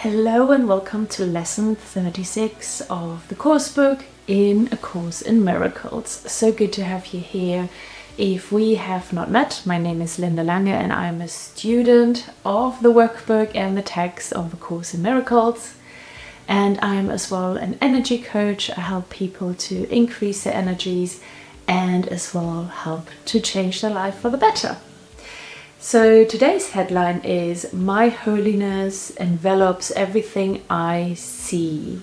Hello and welcome to lesson 36 of the course book in A Course in Miracles. So good to have you here. If we have not met, my name is Linda Lange and I'm a student of the workbook and the text of A Course in Miracles. And I'm as well an energy coach. I help people to increase their energies and as well help to change their life for the better. So today's headline is "My Holiness envelops everything I see."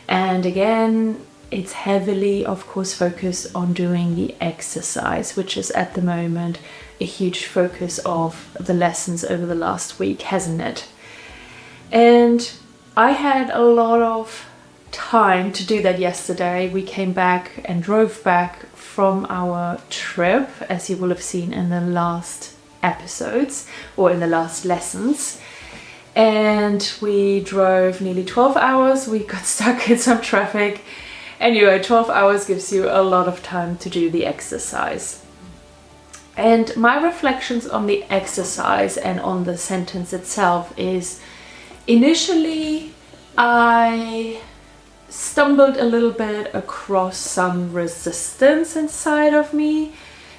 And again, it's heavily, of course, focused on doing the exercise, which is at the moment a huge focus of the lessons over the last week, hasn't it? And I had a lot of time to do that yesterday. We came back and drove back from our trip, as you will have seen in the last episodes or in the last lessons, and we drove nearly 12 hours. We got stuck in some traffic. Anyway, 12 hours gives you a lot of time to do the exercise. And my reflections on the exercise and on the sentence itself is, initially I stumbled a little bit across some resistance inside of me,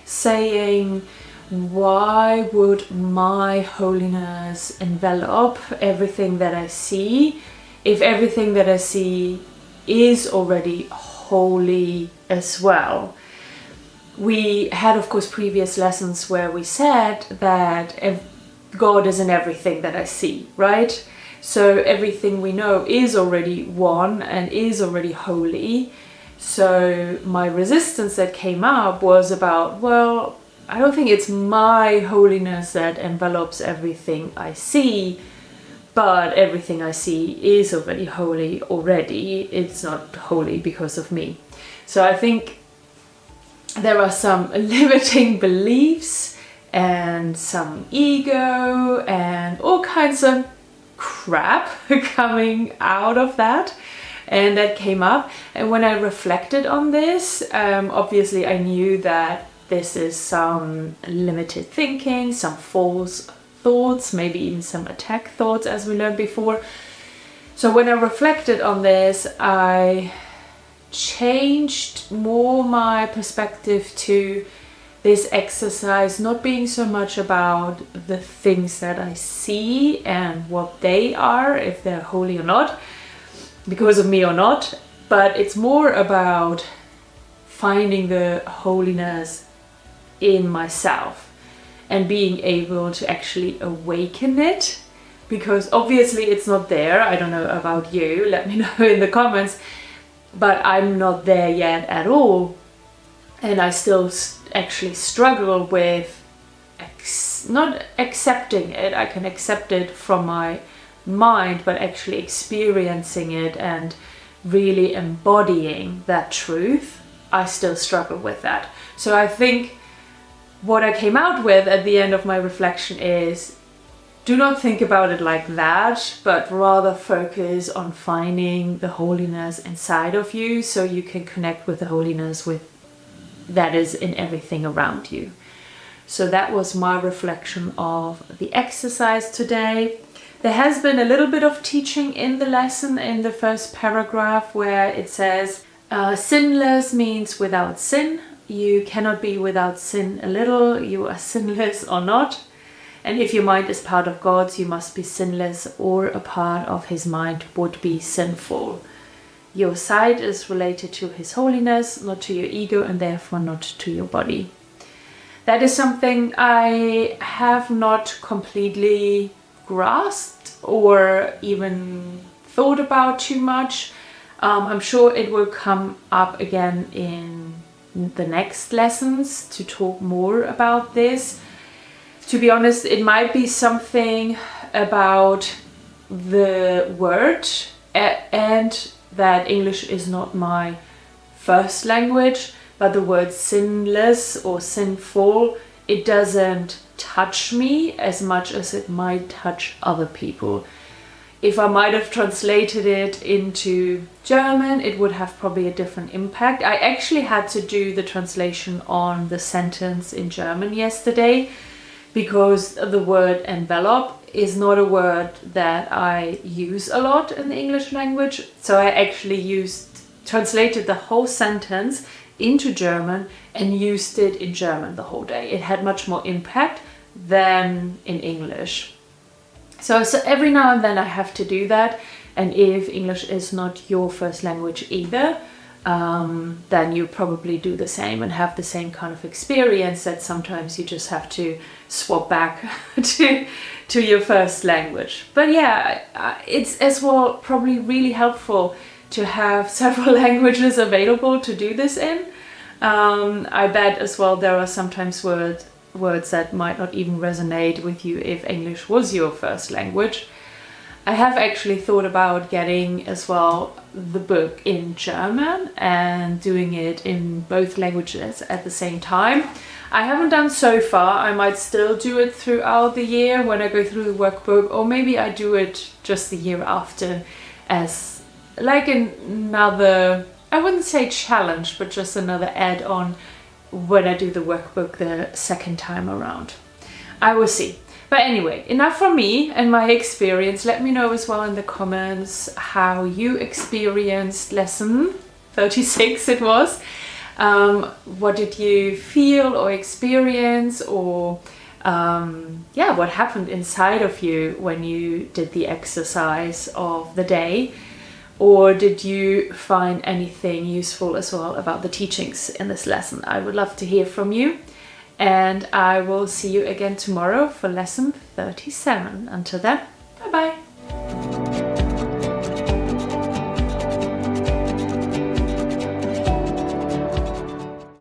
saying, why would my holiness envelop everything that I see if everything that I see is already holy as well? We had, of course, previous lessons where we said that God is in everything that I see, right? So everything we know is already one and is already holy. So my resistance that came up was about, well, I don't think it's my holiness that envelops everything I see, but everything I see is already holy already. It's not holy because of me. So I think there are some limiting beliefs and some ego and all kinds of crap coming out of that. And that came up. And when I reflected on this, obviously I knew that this is some limited thinking, some false thoughts, maybe even some attack thoughts, as we learned before. So when I reflected on this, I changed more my perspective to this exercise not being so much about the things that I see and what they are, if they're holy or not, because of me or not, but it's more about finding the holiness in myself and being able to actually awaken it, because obviously it's not there. I don't know about you, let me know in the comments, but I'm not there yet at all, and I still actually struggle with not accepting it. I can accept it from my mind, but actually experiencing it and really embodying that truth, I still struggle with that. So I think what I came out with at the end of my reflection is, do not think about it like that, but rather focus on finding the holiness inside of you, so you can connect with the holiness that is in everything around you. So that was my reflection of the exercise today. There has been a little bit of teaching in the lesson in the first paragraph where it says, sinless means without sin. You cannot be without sin a little. You are sinless or not. And if your mind is part of God's, you must be sinless, or a part of his mind would be sinful. Your sight is related to his holiness, not to your ego, and therefore not to your body. That is something I have not completely grasped or even thought about too much. I'm sure it will come up again in the next lessons to talk more about this. To be honest, it might be something about the word and that English is not my first language, but the word sinless or sinful, it doesn't touch me as much as it might touch other people. If I might have translated it into German, it would have probably a different impact. I actually had to do the translation on the sentence in German yesterday because the word envelop is not a word that I use a lot in the English language. So I actually translated the whole sentence into German and used it in German the whole day. It had much more impact than in English. So every now and then I have to do that. And if English is not your first language either, then you probably do the same and have the same kind of experience, that sometimes you just have to swap back to your first language. But yeah, it's as well probably really helpful to have several languages available to do this in. I bet as well there are sometimes words that might not even resonate with you if English was your first language. I have actually thought about getting as well the book in German and doing it in both languages at the same time. I haven't done so far. I might still do it throughout the year when I go through the workbook, or maybe I do it just the year after as like another, I wouldn't say challenge, but just another add-on when I do the workbook the second time around. I will see. But anyway, enough from me and my experience. Let me know as well in the comments how you experienced lesson 36 it was. What did you feel or experience, or yeah, what happened inside of you when you did the exercise of the day? Or did you find anything useful as well about the teachings in this lesson? I would love to hear from you. And I will see you again tomorrow for lesson 37. Until then, bye bye.